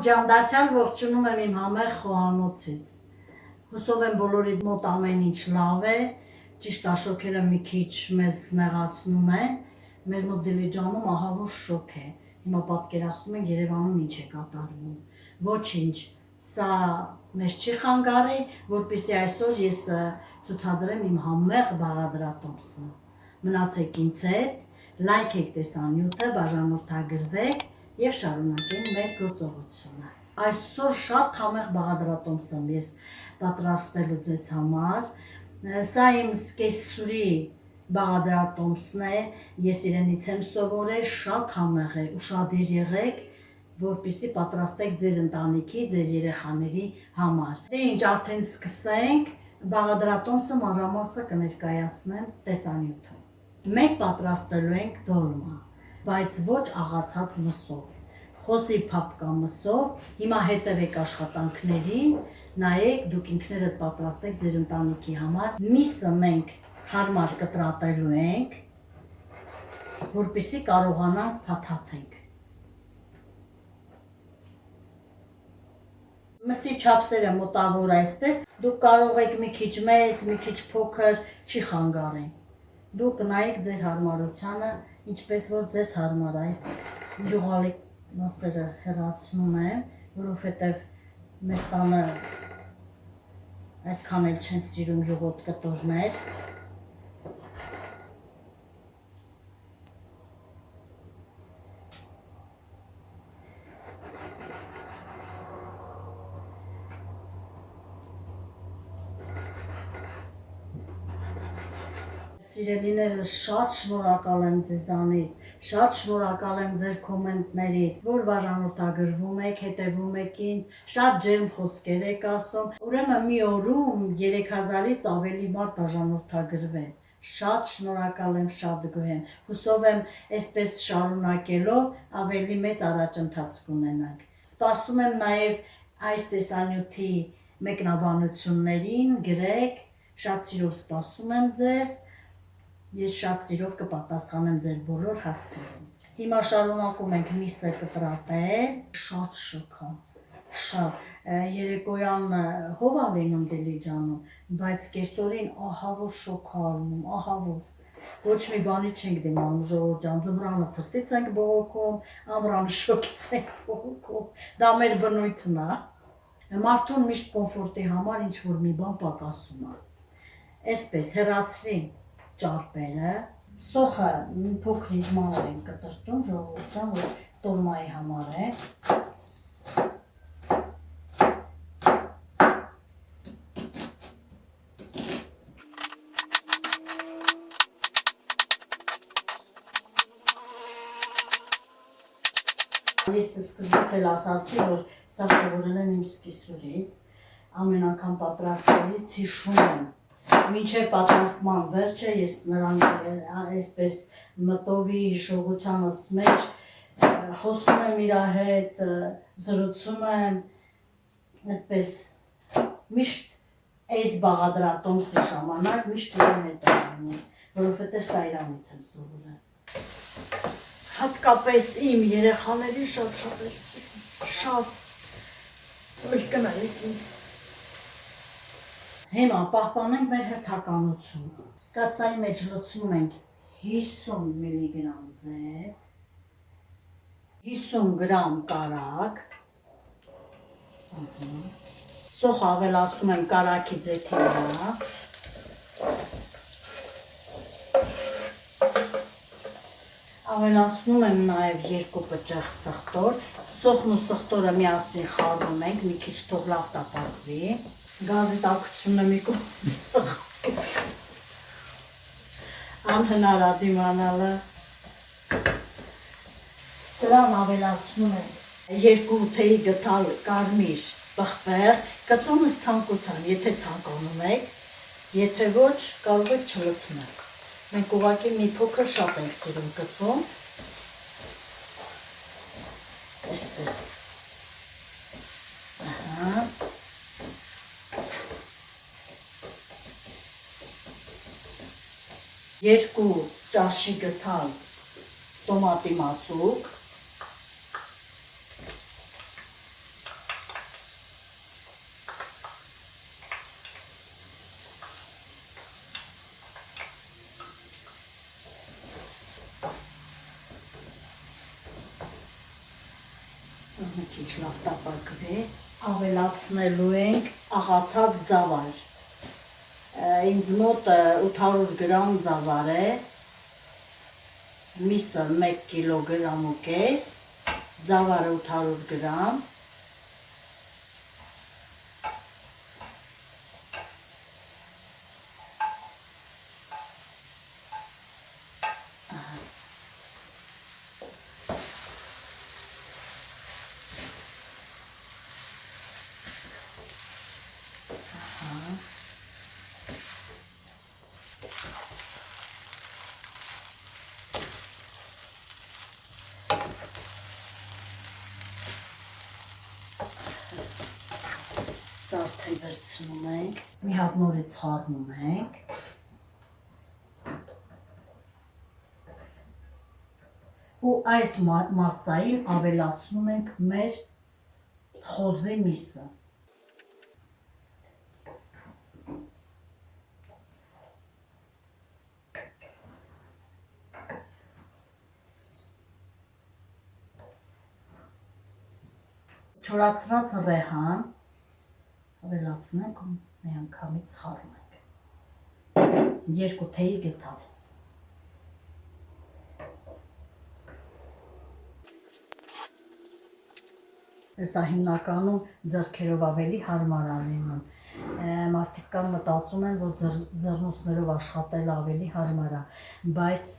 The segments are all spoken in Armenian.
ջան, դարձյալ ողջունում եմ իմ համեղ խոհանոցից։ Հուսով եմ բոլորի մոտ ամեն ինչ լավ է, ճիշտ աշոքերը մի քիչ մեզ նեղացնում է, մեր մոտ Դիլիջանում ահա որ շոկ է։ Հիմա պատկերացնում ենք Երևանում ինչ է կատարվում։ Ոչինչ, սա մեզ չի խանգարի, որպեսզի այսօր ես ցուցադրեմ իմ համեղ բաղադրատոմսը։ Մնացեք ինձ հետ, լայք եք տեսանյութը, բաժանորդագրվեք և շարունակենք մեր գործողությունը։ Այսօր շատ համեղ բաղադրատոմս եմ ես պատրաստելու ձեզ համար։ Սա իմ սկեսսուրի բաղադրատոմսն է, ես իրենից եմ սովորել, շատ համեղ է, ուշադիր եղեք, որպեսզի պատրաստեք ձեր ընտանիքի, ձեր երեխաների համար։ Դե ինչ, արդեն սկսենք, բաղադրատոմսը մանրամասը կներկայացնեմ տեսանյութում։ Մենք պատրաստելու ենք դոլմա, բայց ոչ աղացած մսով, խոզի փափկա մսով։ Հիմա հետևեք աշխատանքներին, նայեք, դուք ինքներդ պատրաստեք ձեր ընտանիքի համար։ Միսը մենք հարմար կտրատելու ենք, որպեսզի կարողանանք փաթաթենք։ Մսի չափսերը մոտավոր այսպես, դուք կարող եք մի քիչ մեծ, մի քիչ փոքր, չի խանգարեն։ Դուք նայեք ձեր հարմարությանը, ինչպես որ ձեզ հարմար է։ Այս յուղալի մսերը հեռացնում եմ, որովհետև մեր տանը այդքան էլ չեն սիրում յուղոտ կտորներ։ Սիրելիներս, շատ շնորհակալ եմ ձեզանից, շատ շնորհակալ եմ ձեր կոմենտներից, որ բաժանորդագրվում եք, հետևում եք ինձ, շատ ջերմ խոսքեր եք ասում։ Ուրեմն մի օրում 3000-ից ավելի մարդ բաժանորդագրվեց։ Շատ շնորհակալ եմ, շատ գոհ եմ։ Հուսով եմ, այսպես շարունակելով ավելի մեծ առաջընթաց կունենանք։ Սպասում եմ նաև այս տեսանյութի մեկնաբանություններին, գրեք, շատ սիրով սպասում եմ ձեզ։ Ես շատ սիրով կպատասխանեմ ձեր բոլոր հարցերին։ Հիմա շարունակում ենք միսը կտրատել, շատ շոքա, շատ, երեկոյան հով ա լինում Դիլիջանում, բայց կեսօրին ահա որ շոքա ալնում, ահա որ, ոչ մի բանի չենք դիմանում, ժողովուրդ ջան, ձմռանը ցրտից ենք բողոքում, ամռանը շոկից ենք բողոքում, դա մեր բնույթն է։ Մարդուն միշտ կոմֆորտի համար ինչ-որ մի բան պակասում է։ Այսպես հեռացրի ճարպերը, սոխը փոքր-ինչ մանր ենք կտրտում, ժողովուրդ ջան, որ տոլմայի համար է։ Ես սկզբից էլ ասացի, որ սա սովորել եմ իմ սկեսուրից, ամեն անգամ պատրաստելիս հիշում եմ։ Մինչև պատրաստման վերջը ես նրան այսպես մտովի հիշողությանս մեջ խոսում եմ իր հետ, զրուցում եմ, այդպես միշտ այս բաղադրատոմսի ժամանակ միշտ իրեն հետ եմ, որովհետև սա իրանից եմ սովորել։ Հատկապես իմ երեխաների շատ է սիրում, շատ, որ կնայեք ինձ։ Հիմա պահպանենք մեր հերթականությունը։ Կաթսայի մեջ լցնում ենք 50 միլիգրամ ձեթ, 50 գրամ կարագ, սոխ ավելացնում եմ կարագի ձեթի վրա, ավելացնում եմ նաև 2 պճեղ սխտոր, սոխն ու սխտորը միասին խառնում ենք, մի քիչ թող լավ տապակվի, գազի տաքությունը մի կողմից անհնար է դիմանալը։ Սրան ավելացնում եմ 2 թեյի գթալ կարմիր պղպեղ, կծումս ցանկության, եթե ցանկանում եք, եթե ոչ, կարող եք չլցնել։ Մենք ուղղակի մի փոքր շատ ենք սիրում կծում, այսպես, երկու ճաշի գթալ տոմատի մածուկ, Մի քիչ լավ տապակվի, ավելացնելու ենք աղացած ձավար։ Ինձ մոտ 800 գրամ ձավար է, միսը 1 կիլոգրամ ու կես, ձավարը 800 գրամ, սարդեն վերցնում ենք, մի հատ նորից խառնում ենք, ու այս մասային ավելացնում ենք մեր խոզի միսը։ Չորացրած ռեհան ավելացնենք ու մի անգամից խառնենք, 2 թեյի գետալ։ Սա հիմնականում ձեռքերով ավելի հարմար լինում, մարդիկ կան մտածում են, որ ձեռնոցներով աշխատել ավելի հարմար է, բայց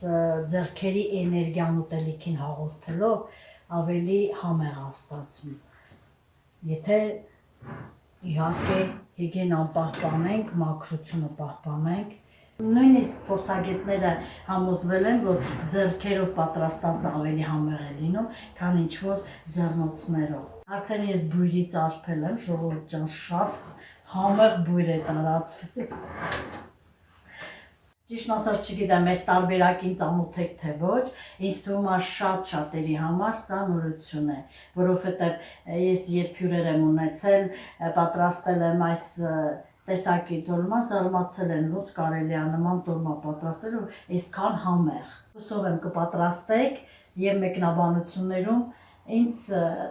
ձեռքերի էներգիան ուտելիքին հաղորդելով ավելի համեղ է ստացվում։ Եթե իհարկե հիգիենան պահպանենք, մաքրությունը պահպանենք, նույնիսկ փորձագետները համոզվել են, որ ձեռքերով պատրաստած ավելի համեղ է լինում, քան ինչ-որ ձեռնոցներով։ Արդեն ես բույրից արփել եմ, ժողովուրդ ջան, շատ համեղ բույր է տարածվել։ Ճիշտն ասած չգիտեմ, այս տարբերակին ծանոթ թե ոչ, ինձ թվում է շատ-շատերի համար սա նորություն է, որովհետև ես երբ հյուրեր եմ ունեցել, պատրաստել եմ այս տեսակի դոլմա, զարմացել են, ոնց կարելի է նման դոլմա պատրաստել ու այսքան համեղ։ Հուսով եմ կպատրաստեք եւ մեկնաբանություններում ինձ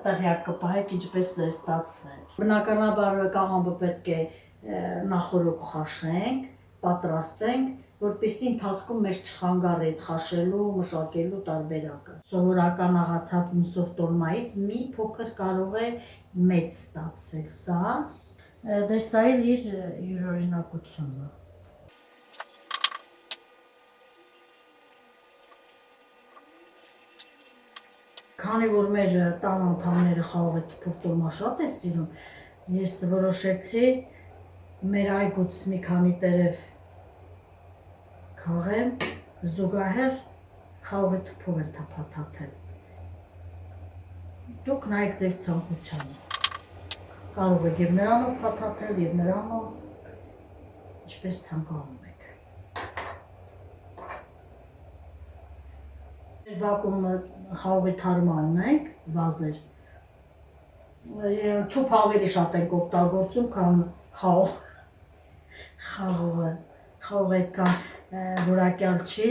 տեղյակ կպահեք ինչպես է ստացվել։ Բնականաբար կաղամբը պետք է նախորոք խաշենք, պատրաստենք, որպեսզի ընթացքում մեզ չխանգարի այդ խաշելու, մշակելու տարբերակը։ Սովորական աղացած մսով տոլմայից մի փոքր կարող է մեծ ստացվել սա, դե սա էլ իր յուրօրինակությունը։ Քանի որ մեր տան անդամները խաղողի թփով տոլմա շատ է սիրում, ես որոշեցի մեր այգուց մի քանի տերև քաղեմ, զուգահեռ խաղողի թփով էլ թափաթաթել։ Դուք նայեք ձեր ցանկությանը։ Կարող եք եւ նրանով փաթաթել, եւ նրանով, ինչպես ցանկանում եք։ Բակում խաղողի թարմա ունենք, վազեր, թուփ ավելի շատ ենք օգտագործում, քան խաղողը, խաղողը այդքան որակյալ չի,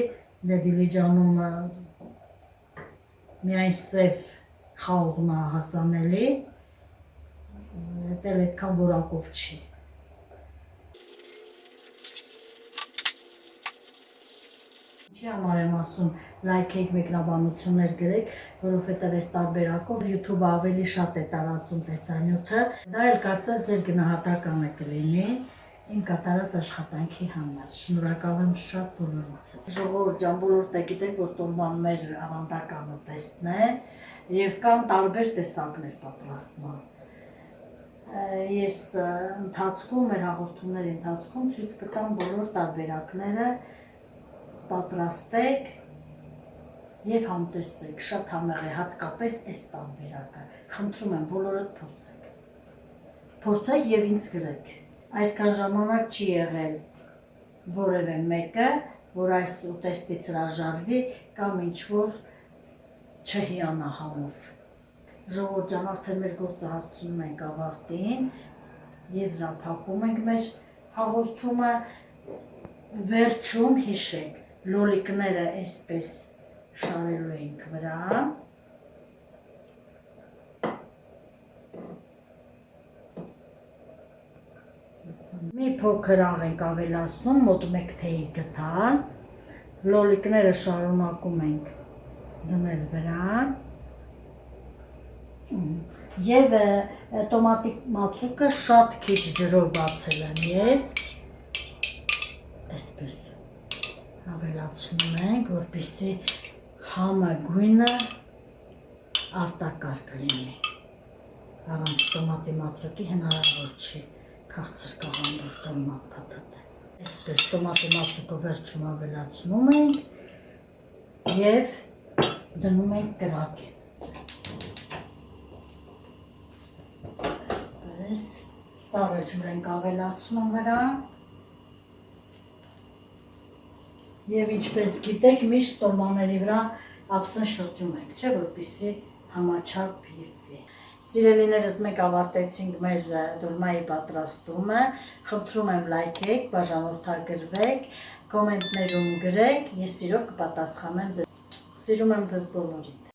դե Դիլիջանում միայն սև խաղողն է հասանելի, դա էլ այդքան որակով չի։ Ինչի համար եմ ասում լայքեք, մեկնաբանություններ գրեք, որովհետև այս տարբերակով YouTube-ը ավելի շատ է տարածում տեսանյութը, դա էլ կարծես ձեր գնահատականը կլինի իմ կատարած աշխատանքի համար։ Շնորհակալ եմ շատ բոլորիցս։ Ժողովուրդ ջան, բոլորդ է գիտեք, որ տոլման մեր ավանդական ուտեստն է եւ կան տարբեր տեսակներ պատրաստման։ Ես ընթացքում, մեր հաղորդումների ընթացքում ցույց կտամ բոլոր տարբերակները, պատրաստեք եւ համտեսեք, շատ համեղ է, հատկապես այս տարբերակը։ Խնդրում եմ բոլորդ փորձեք։ Փորձեք եւ ինձ գրեք։ Այսքան ժամանակ չի եղել որևէ մեկը, որ այս ուտեստից հրաժարվի կամ ինչ-որ չհիանա համով։ Ժողովուրդ ջան, արդեն մեր գործը հասցնում ենք ավարտին, եզրափակում ենք մեր հաղորդումը, վերջում հիշեք, լոլիկները այսպես շարելու ենք վրան, Մի փոքր աղ ենք ավելացնում, մոտ 1 թեյի գթալ, լոլիկները շարունակում ենք դնել վրան և տոմատի մածուկը շատ քիչ ջրով բացել եմ ես, այսպես ավելացնում ենք, որպեսզի համը գույնը արտակարգ լինի, առանց տոմատի մածուկի հնարավոր չի քաղցր կաղամբոր տոմատ փաթաթել, այսպես տոմատի մածուկը վերջում ավելացնում ենք և դնում ենք կրակին. Այսպես, սառը ջուր ենք ավելացնում վրան և ինչպես գիտեք, միշտ տոլմաների վրա ափսեն շրջում ենք, չէ, որպեսզի համաչափ եղվի։ Սիրելիներս, մենք ավարտեցինք մեր դոլմայի պատրաստումը, խնդրում եմ լայքեք, բաժանորդագրվեք, կոմենտներում գրեք, ես սիրով կպատասխանեմ ձեզ, սիրում եմ ձեզ բոլորիդ։